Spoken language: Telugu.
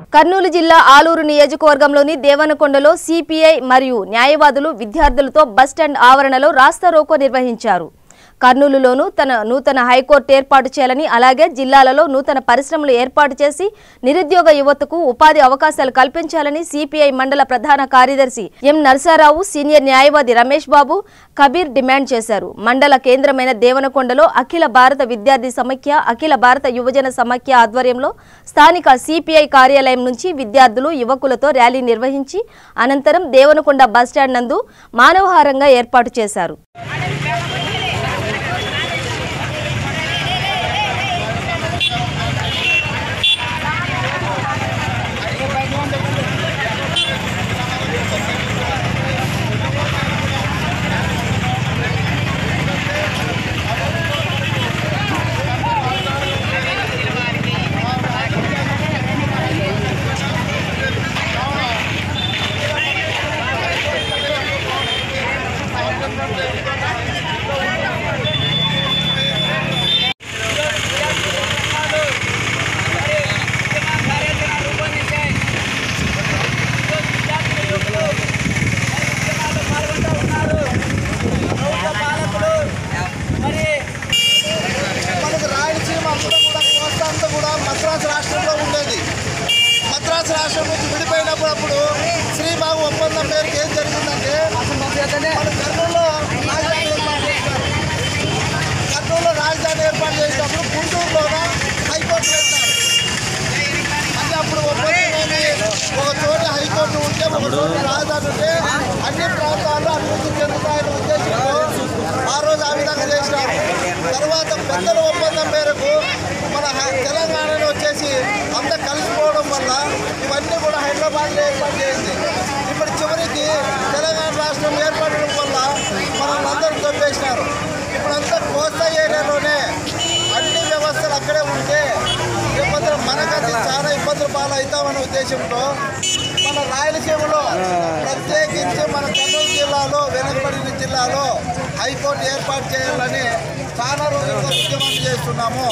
కర్నూలు జిల్లా ఆలూరు నియోజకవర్గంలోని దేవనకొండలో సిపిఐ మరియు న్యాయవాదులు విద్యార్థులతో బస్టాండ్ ఆవరణలో రాస్తారోకో నిర్వహించారు. కర్నూలులోనూ తన నూతన హైకోర్టు ఏర్పాటు చేయాలని అలాగే జిల్లాలలో నూతన పరిశ్రమలు ఏర్పాటు చేసి నిరుద్యోగ యువతకు ఉపాధి అవకాశాలు కల్పించాలని సిపిఐ మండల ప్రధాన కార్యదర్శి ఎం నరసారావు, సీనియర్ న్యాయవాది రమేష్ బాబు, కబీర్ డిమాండ్ చేశారు. మండల కేంద్రమైన దేవనకొండలో అఖిల భారత విద్యార్థి సమైక్య, అఖిల భారత యువజన సమైక్య ఆధ్వర్యంలో స్థానిక సిపిఐ కార్యాలయం నుంచి విద్యార్థులు యువకులతో ర్యాలీ నిర్వహించి అనంతరం దేవనకొండ బస్టాండ్ నందు మానవహారంగా ఏర్పాటు చేశారు. మద్రాసు రాష్ట్రంలో ఉండేది. మద్రాసు రాష్ట్రం నుంచి విడిపోయినప్పుడు శ్రీబాబు ఒప్పందం మేరకు ఏం జరిగిందంటే మన కర్నూలులో రాజధాని ఏర్పాటు చేసినప్పుడు గుంటూరులోన హైకోర్టు వేస్తారు. అంటే అప్పుడు ఒప్పందం ఒక చోట హైకోర్టు ఉంటే ఒక చోట రాజధాని ఉంటే అన్ని ప్రాంతాల్లో అభివృద్ధి చెందుతాయని ఉద్దేశంతో ఆ రోజు ఆ విధంగా చేసినారు. తర్వాత పెద్దల ఒప్పందం మేరకు మన తెలంగాణలో వచ్చేసి అంతా కలిసిపోవడం వల్ల ఇవన్నీ కూడా హైదరాబాద్లో ఏర్పాటు చేసింది. ఇప్పుడు చివరికి తెలంగాణ రాష్ట్రం ఏర్పడడం వల్ల మనల్ని అందరూ తొప్పేసినారు. ఇప్పుడంతా కోస్తా ఏరియాలోనే అన్ని వ్యవస్థలు అక్కడే ఉంటే ఇబ్బందులు మనకది చాలా ఇబ్బందులు పాలవుతామనే ఉద్దేశంతో మన రాయలసీమలో ప్రత్యేకించి మన కర్నూలు జిల్లాలో వెనుకబడిన జిల్లాలో హైకోర్టు ఏర్పాటు చేయాలని చాలా రోజులుగా ఉద్యమం చేస్తున్నాము.